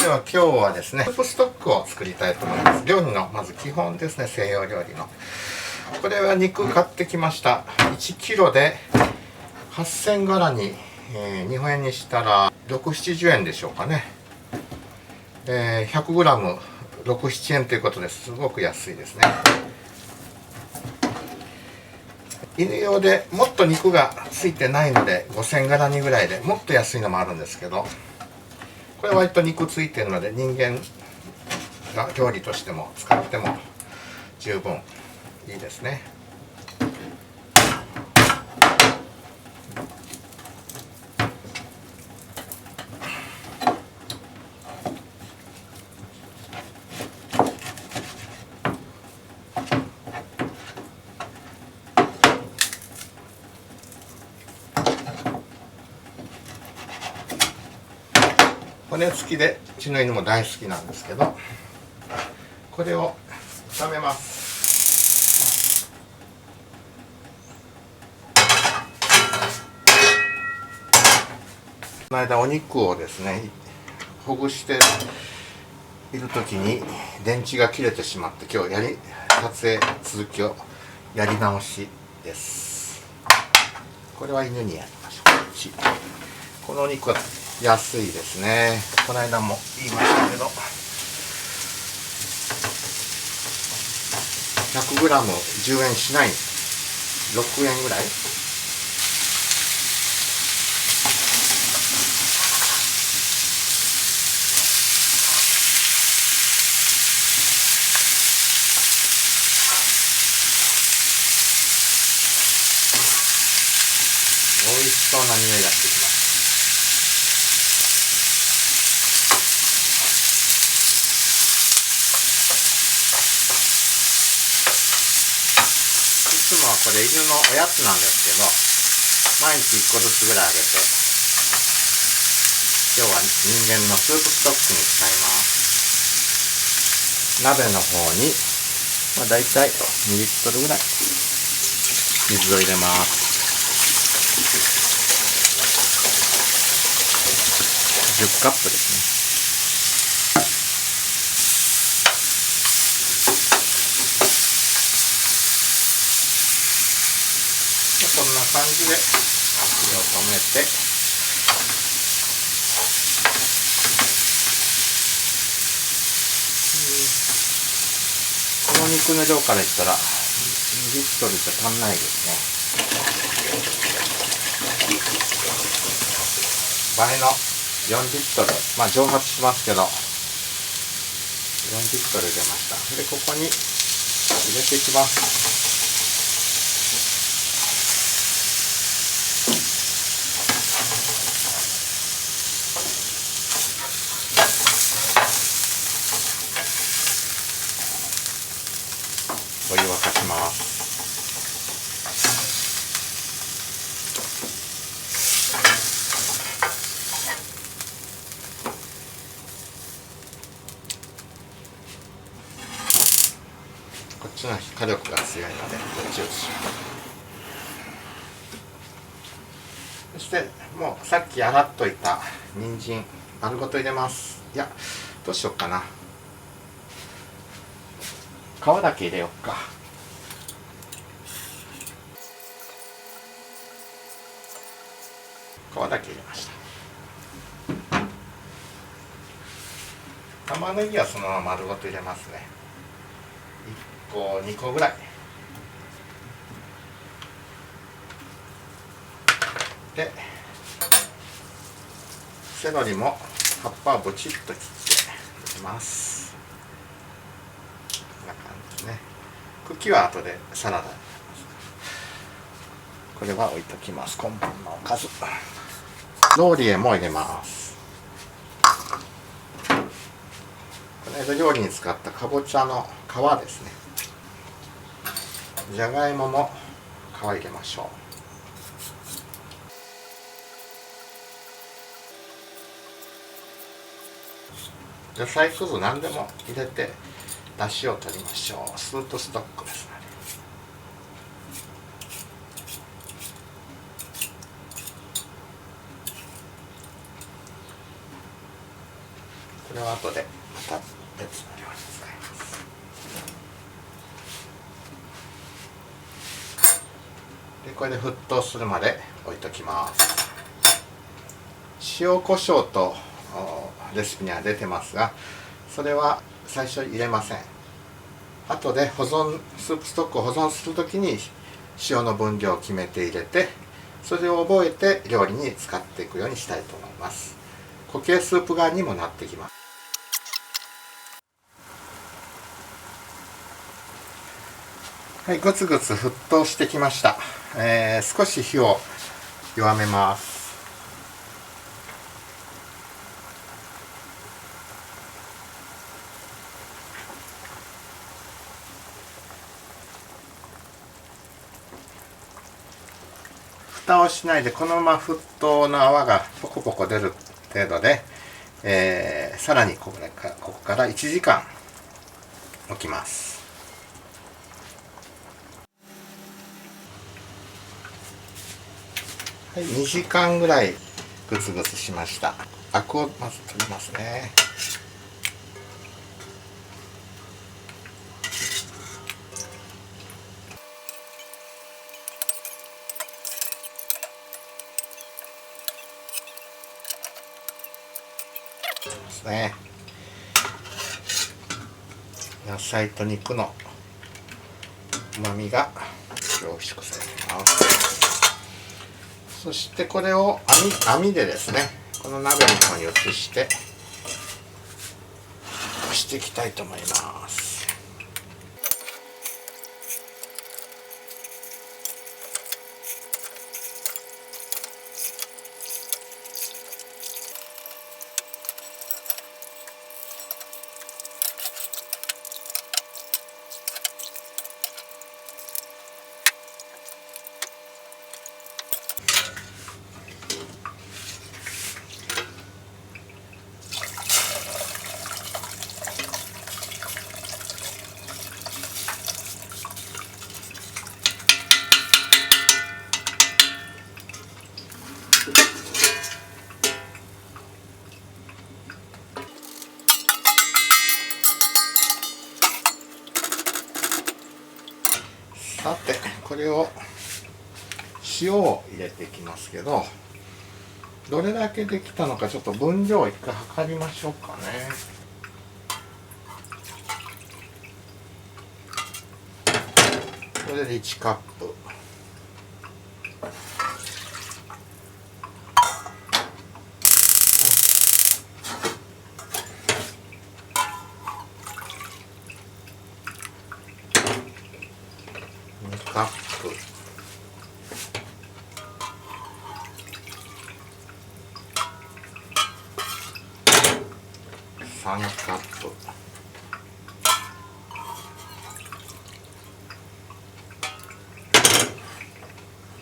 では今日はですね、スープストックを作りたいと思います。料理のまず基本ですね、西洋料理の。これは肉買ってきました。1キロで8000柄に、日本円にしたら6、70円でしょうかね。100グラム6、7円ということですごく安いですね。犬用でもっと肉がついてないので5000柄にぐらいでもっと安いのもあるんですけど、これは割と肉ついてるので人間が料理としても使っても十分いいですね。骨付きでうちの犬も大好きなんですけど、これを炒めます。この間お肉をですねほぐしている時に電池が切れてしまって、今日撮影続きをやり直しです。これは犬にやりましょう。このお肉は安いですね。この間も言いましたけど 100g10 円しない、6円ぐらい。美味しそうな匂いがしてきます。いつもはこれ犬のおやつなんですけど、毎日1個ずつぐらいあげて、今日は人間のスープストックに使います。鍋の方に、だいたい2リットルぐらい水を入れます。10カップですね。こんな感じで火を止めて、この肉の量から言ったら2リットルじゃ足んないですね。倍の4リットル、蒸発しますけど4リットル出ました。でここに入れていきます。お湯沸かします。こっちの火力が強いのでこっちをします。そしてもうさっき洗っといた人参丸ごと入れます。いや、どうしようかな、皮だけ入れようか。皮だけ入れました。玉ねぎはそのまま丸ごと入れますね。1個2個ぐらいで、セロリも葉っぱをブチッと切って入れます。こんな感じですね。茎は後でサラダに。これは置いときます。根本のおかず。ローリエも入れます。この間料理に使ったかぼちゃの皮ですね。じゃがいもも皮入れましょう。野菜くず何でも入れて出汁を取りましょう。スープストックですね。これは後でまた別の料理に使います。でこれで沸騰するまで置いときます。塩コショウとレシピには出てますが、それは最初入れません。後でスープストックを保存するときに塩の分量を決めて入れて、それを覚えて料理に使っていくようにしたいと思います。固形スープ代わりにもなってきます。はい、ぐつぐつ沸騰してきました。少し火を弱めます。蓋をしないでこのまま沸騰の泡がポコポコ出る程度で、さらにここから1時間置きます。はい、2時間ぐらいグツグツしました。アクをまず取りますね。ですね。野菜と肉の旨味が凝縮されています。そしてこれを網でですね、この鍋の方に移してこしていきたいと思います。さてこれを塩を入れていきますけど、どれだけできたのかちょっと分量を一回測りましょうかね。これで1カップ。2カップ。3カップ。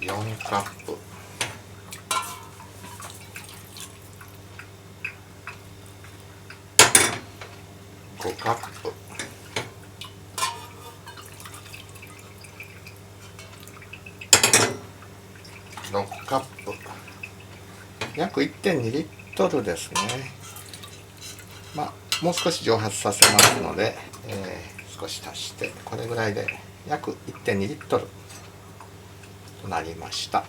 4カップ。5カップ。6カップ。約 1.2 リットルですね。もう少し蒸発させますので、少し足してこれぐらいで約 1.2 リットルとなりました。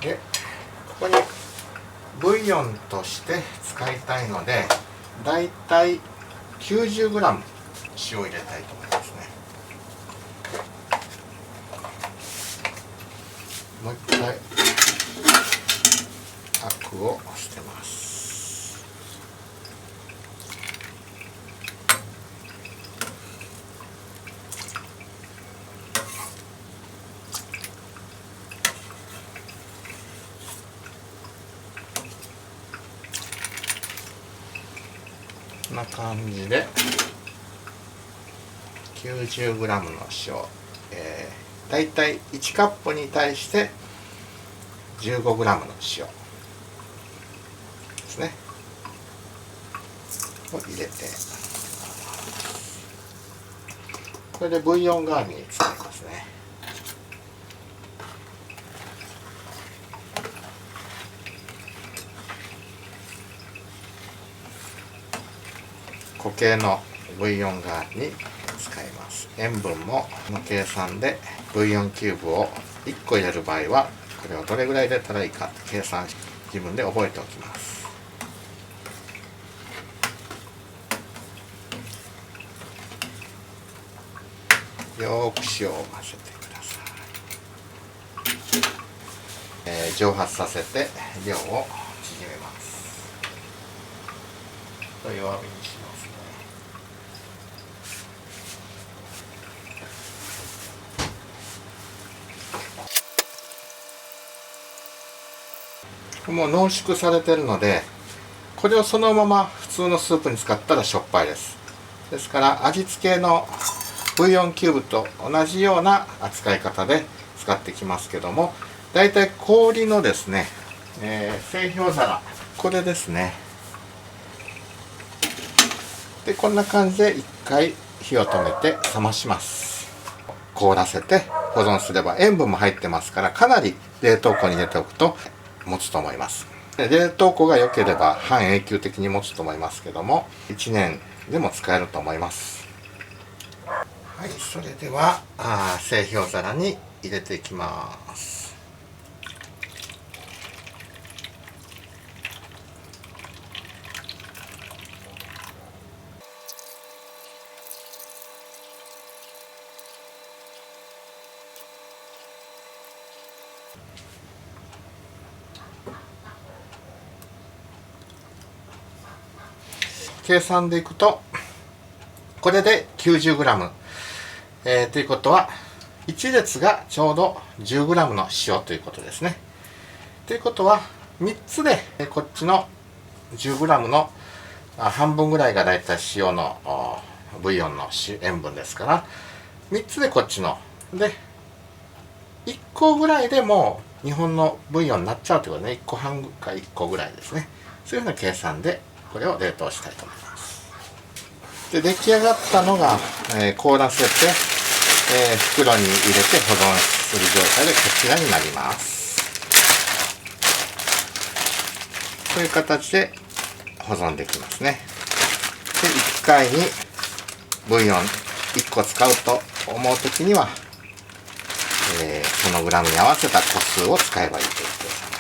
でここにブイヨンとして使いたいので、だいたい 90g 塩を入れたいと思いますね。もう一回アクを捨てます。こんな感じで 90g の塩、だいたい1カップに対して 15g の塩ですねを入れて、これでブイヨン代わりに使いますね。計のブイヨンがに使います。塩分もの計算でブイヨンキューブを1個入れる場合はこれをどれぐらい入れたらいいか計算して自分で覚えておきます。よーく塩を混ぜてください。蒸発させて量を縮めます。弱火にしますね。もう濃縮されてるので、これをそのまま普通のスープに使ったらしょっぱいです。ですから味付けのブイヨンキューブと同じような扱い方で使ってきますけども、だいたい氷のですね、製氷皿、これですね。でこんな感じで一回火を止めて冷まします。凍らせて保存すれば塩分も入ってますから、かなり冷凍庫に入れておくと持つと思います。冷凍庫が良ければ半永久的に持つと思いますけども、1年でも使えると思います。はい、それでは製氷皿に入れていきます。計算でいくとこれで 90g、ということは1列がちょうど 10g の塩ということですね。ということは3つでこっちの 10g の半分ぐらいがだいたい塩のブイヨンの塩分ですから、3つでこっちので1個ぐらいでもう日本のブイヨンになっちゃうということで、ね、1個半か1個ぐらいですね。そういうふうな計算でこれを冷凍したいと思います。で出来上がったのが、凍らせて、袋に入れて保存する状態でこちらになります。こういう形で保存できますね。で1回にブイヨン1個使うと思うときには、そのグラムに合わせた個数を使えばいいということです。